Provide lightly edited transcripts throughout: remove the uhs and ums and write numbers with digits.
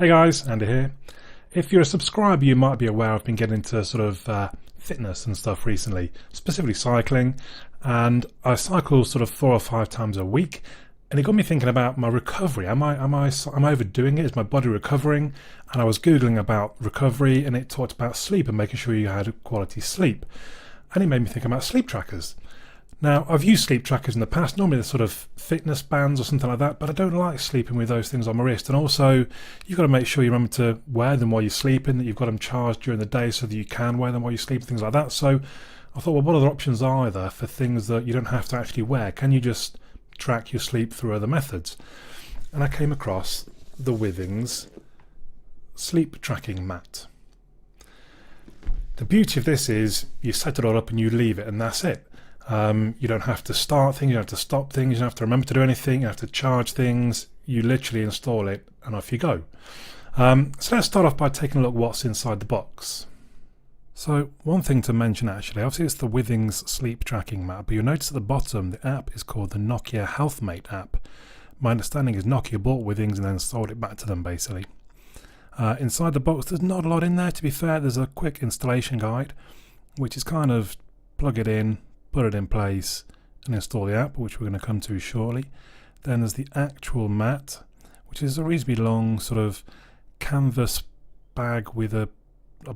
Hey guys, Andy here. If you're a subscriber, you might be aware I've been getting into sort of fitness and stuff recently, specifically cycling, and I cycle sort of 4 or 5 times a week, and it got me thinking about my recovery. Am I overdoing it? Is my body recovering? And I was googling about recovery, and it talked about sleep and making sure you had quality sleep, and it made me think about sleep trackers. Now, I've used sleep trackers in the past, normally they're sort of fitness bands or something like that, but I don't like sleeping with those things on my wrist. And also, you've got to make sure you remember to wear them while you're sleeping, that you've got them charged during the day so that you can wear them while you sleep, things like that. So I thought, well, what other options are there for things that you don't have to actually wear? Can you just track your sleep through other methods? And I came across the Withings sleep tracking mat. The beauty of this is you set it all up and you leave it, and that's it. You don't have to start things, you don't have to stop things, you don't have to remember to do anything, you have to charge things. You literally install it and off you go. So let's start off by taking a look what's inside the box. So one thing to mention actually, obviously it's the Withings sleep tracking mat, but you'll notice at the bottom the app is called the Nokia HealthMate app. My understanding is Nokia bought Withings and then sold it back to them basically. Inside the box there's not a lot in there, to be fair. There's a quick installation guide, which is kind of plug it in, put it in place and install the app, which we're going to come to shortly. Then there's the actual mat, which is a reasonably long sort of canvas bag with a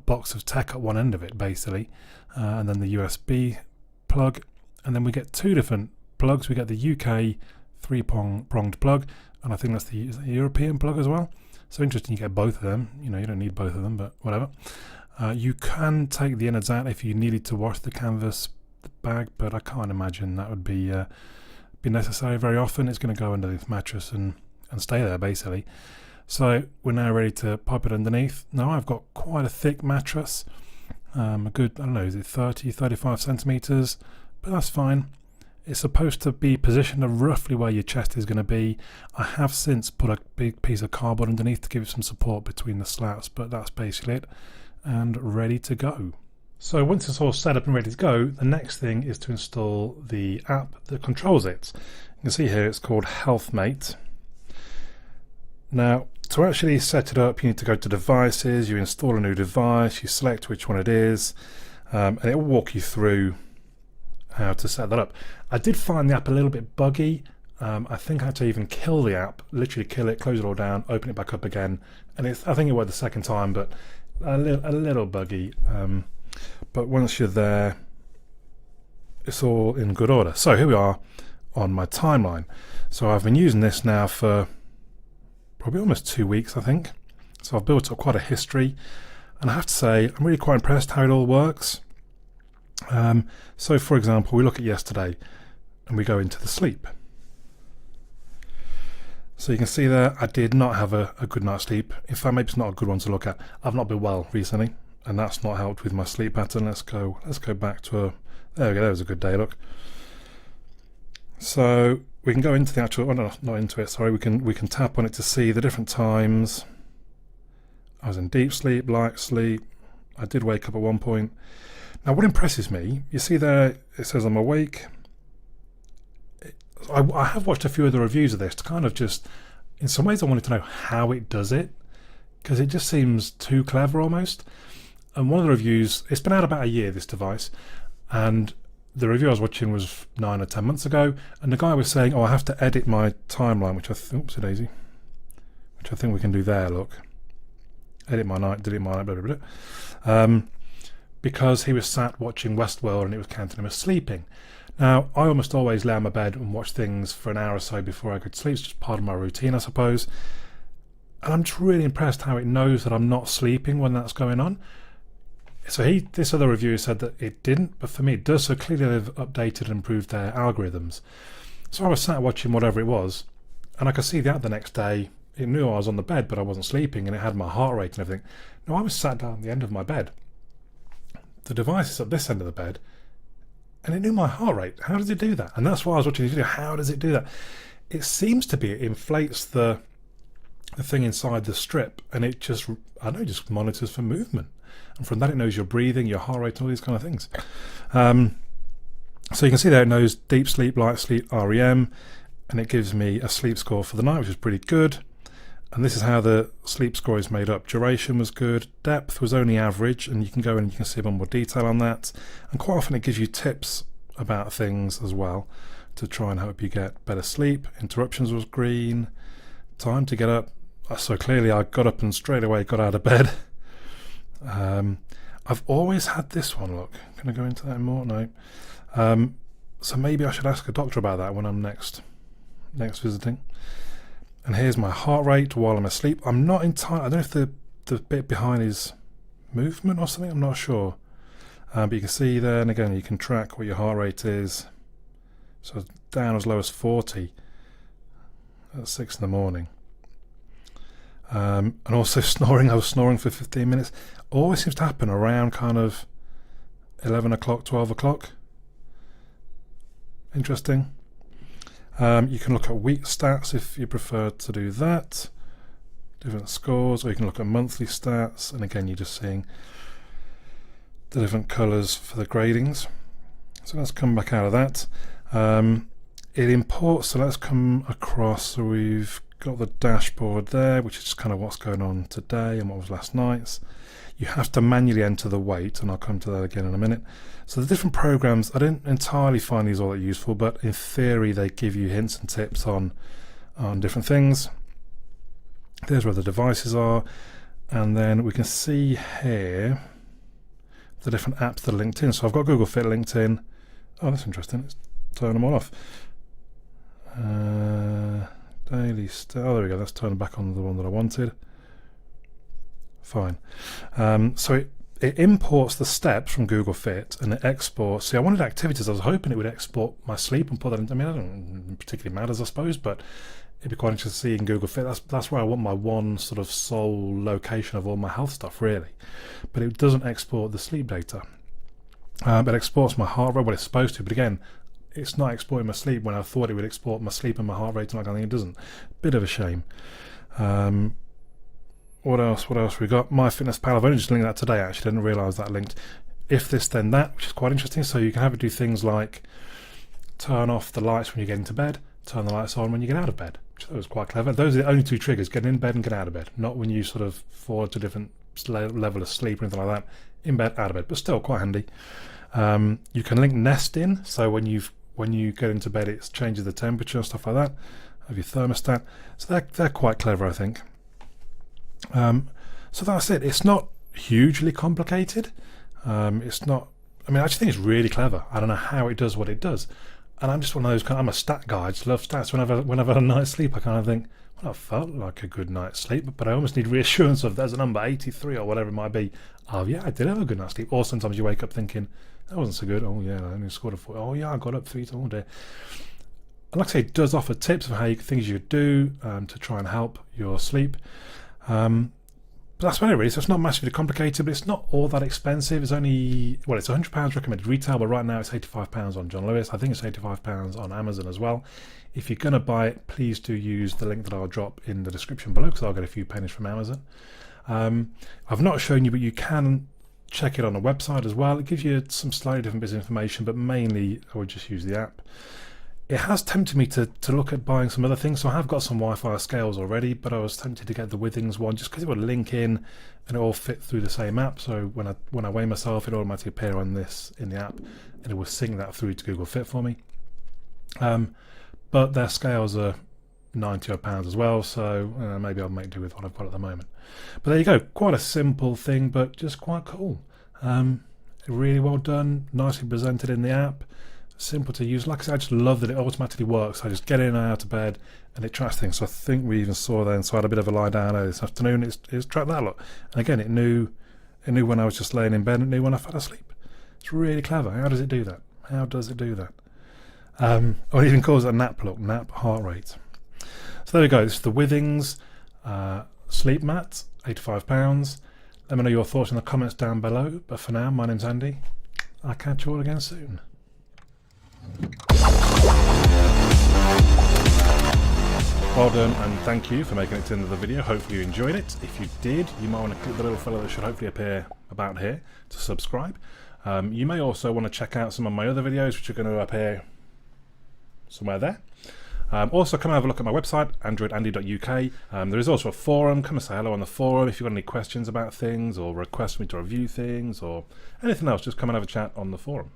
box of tech at one end of it basically, and then the USB plug, and then we get 2 different plugs. We get the UK 3-pronged plug, and I think that's the European plug as well. So interesting, you get both of them. You know, you don't need both of them, but whatever. You can take the innards out if you needed to wash the canvas bag, but I can't imagine that would be necessary very often. It's going to go under the mattress and stay there basically. So we're now ready to pop it underneath. Now I've got quite a thick mattress, a good, I don't know, is it 30-35 centimeters, but that's fine. It's supposed to be positioned roughly where your chest is going to be. I have since put a big piece of cardboard underneath to give it some support between the slats, but that's basically it, and ready to go. So once it's all set up and ready to go, the next thing is to install the app that controls it. You can see here it's called HealthMate. Now, to actually set it up, you need to go to devices, you install a new device, you select which one it is, and it will walk you through how to set that up. I did find the app a little bit buggy. I think I had to even kill the app, literally kill it, close it all down, open it back up again, and I think it worked the second time, but a little buggy. But once you're there, it's all in good order. So here we are on my timeline. So I've been using this now for probably almost 2 weeks, I think. So I've built up quite a history, and I have to say I'm really quite impressed how it all works. So for example, we look at yesterday and we go into the sleep. So you can see there I did not have a good night's sleep. In fact, maybe it's not a good one to look at. I've not been well recently, and that's not helped with my sleep pattern. Let's go back to there we go, there was a good day, look. So we can go into the actual, oh no, not into it, sorry, we can tap on it to see the different times. I was in deep sleep, light sleep, I did wake up at one point. Now what impresses me, you see there it says I'm awake. I have watched a few other reviews of this to kind of just, in some ways I wanted to know how it does it, because it just seems too clever almost. And one of the reviews, it's been out about a year, this device, and the review I was watching was 9 or 10 months ago, and the guy was saying, oh, I have to edit my timeline, which I think, oops, daisy, which I think we can do there, look. Edit my night, delete my night, blah, blah, blah. Because he was sat watching Westworld and it was counting him as sleeping. Now, I almost always lay on my bed and watch things for an hour or so before I could sleep. It's just part of my routine, I suppose. And I'm just really impressed how it knows that I'm not sleeping when that's going on. So this other reviewer said that it didn't, but for me it does. So clearly they've updated and improved their algorithms. So I was sat watching whatever it was, and I could see the app the next day. It knew I was on the bed, but I wasn't sleeping, and it had my heart rate and everything. Now I was sat down at the end of my bed. The device is at this end of the bed, and it knew my heart rate. How does it do that? And that's why I was watching the video. How does it do that? It seems to be it inflates the thing inside the strip, and it just, I don't know, just monitors for movement. And from that it knows your breathing, your heart rate, all these kind of things. So you can see there it knows deep sleep, light sleep, REM, and it gives me a sleep score for the night, which is pretty good. And this is how the sleep score is made up. Duration was good, depth was only average, and you can go in and you can see a bit more detail on that. And quite often it gives you tips about things as well to try and help you get better sleep. Interruptions was green. Time to get up. So clearly I got up and straight away got out of bed. I've always had this one, look. Can I go into that more? No. So maybe I should ask a doctor about that when I'm next visiting. And here's my heart rate while I'm asleep. I'm not entirely, I don't know if the bit behind is movement or something, I'm not sure. But you can see there, and again, you can track what your heart rate is. So down as low as 40 at 6 in the morning. And also snoring, I was snoring for 15 minutes. Always seems to happen around kind of 11 o'clock, 12 o'clock. Interesting. You can look at week stats if you prefer to do that. Different scores, or you can look at monthly stats, and again you're just seeing the different colours for the gradings. So let's come back out of that. It imports, so let's come across. So we've got the dashboard there, which is just kind of what's going on today and what was last night's. You have to manually enter the weight, and I'll come to that again in a minute. So the different programs, I didn't entirely find these all that useful, but in theory they give you hints and tips on different things. There's where the devices are, and then we can see here the different apps that are linked in. So I've got Google Fit linked in. Oh, that's interesting. Let's turn them all off. Daily oh, there we go. Let's turn back on the one that I wanted. Fine. So it imports the steps from Google Fit, and it exports. See, I wanted activities. I was hoping it would export my sleep and put that in. I mean, I don't particularly matters, I suppose, but it'd be quite interesting to see in Google Fit. That's where I want my one sort of sole location of all my health stuff, really. But it doesn't export the sleep data. It exports my heart rate, what it's supposed to, but again, it's not exporting my sleep when I thought it would export my sleep and my heart rate, and I think it doesn't. Bit of a shame. What else we got? MyFitnessPal, I've only just linked that today, actually, didn't realise that linked. If this then that, which is quite interesting. So you can have it do things like turn off the lights when you get into bed, turn the lights on when you get out of bed, which I thought was quite clever. Those are the only two triggers, getting in bed and getting out of bed, not when you sort of fall to a different level of sleep or anything like that. In bed, out of bed, but still quite handy. You can link Nest in, so when you get into bed it changes the temperature and stuff like that of your thermostat. So they're quite clever, I think. So that's it. It's not hugely complicated. It's not, I mean, I actually think it's really clever. I don't know how it does what it does. And I'm just one of those, I'm a stat guy. I just love stats. Whenever I've had a night's sleep, I kind of think, well, I felt like a good night's sleep, but I almost need reassurance of there's a number 83 or whatever it might be. Oh yeah, I did have a good night's sleep. Or sometimes you wake up thinking, that wasn't so good. Oh yeah, I only scored a 4. Oh yeah, I got up 3 times. Oh dear. And like I say, it does offer tips of things you could do to try and help your sleep. But that's about it really. So it's not massively complicated, but it's not all that expensive. It's only, well, it's £100 recommended retail, but right now it's £85 on John Lewis. I think it's £85 on Amazon as well. If you're going to buy it, please do use the link that I'll drop in the description below, because I'll get a few pennies from Amazon. I've not shown you, but you can check it on a website as well. It gives you some slightly different bits of information, but mainly I would just use the app. It has tempted me to look at buying some other things. So I have got some Wi-Fi scales already, but I was tempted to get the Withings one just because it would link in and it all fit through the same app. So when I weigh myself, it automatically appear on this in the app, and it will sync that through to Google Fit for me. But their scales are £90 as well, so maybe I'll make do with what I've got at the moment. But there you go, quite a simple thing, but just quite cool. Really well done, nicely presented in the app. Simple to use. Like I said, I just love that it automatically works. I just get in and out of bed and it tracks things. So I think we even saw that inside a bit of a lie down this afternoon. It's tracked that a lot. And again, it knew when I was just laying in bed, and it knew when I fell asleep. It's really clever. How does it do that? How does it do that? It even calls it a nap look, nap heart rate. So there we go. This is the Withings sleep mat, £85. Let me know your thoughts in the comments down below. But for now, my name's Andy. I'll catch you all again soon. Well done, and thank you for making it to the end of the video. Hopefully you enjoyed it. If you did, you might want to click the little fellow that should hopefully appear about here to subscribe. You may also want to check out some of my other videos, which are going to appear somewhere there. Also, come and have a look at my website, androidandy.uk. There is also a forum. Come and say hello on the forum if you've got any questions about things or request me to review things or anything else. Just come and have a chat on the forum.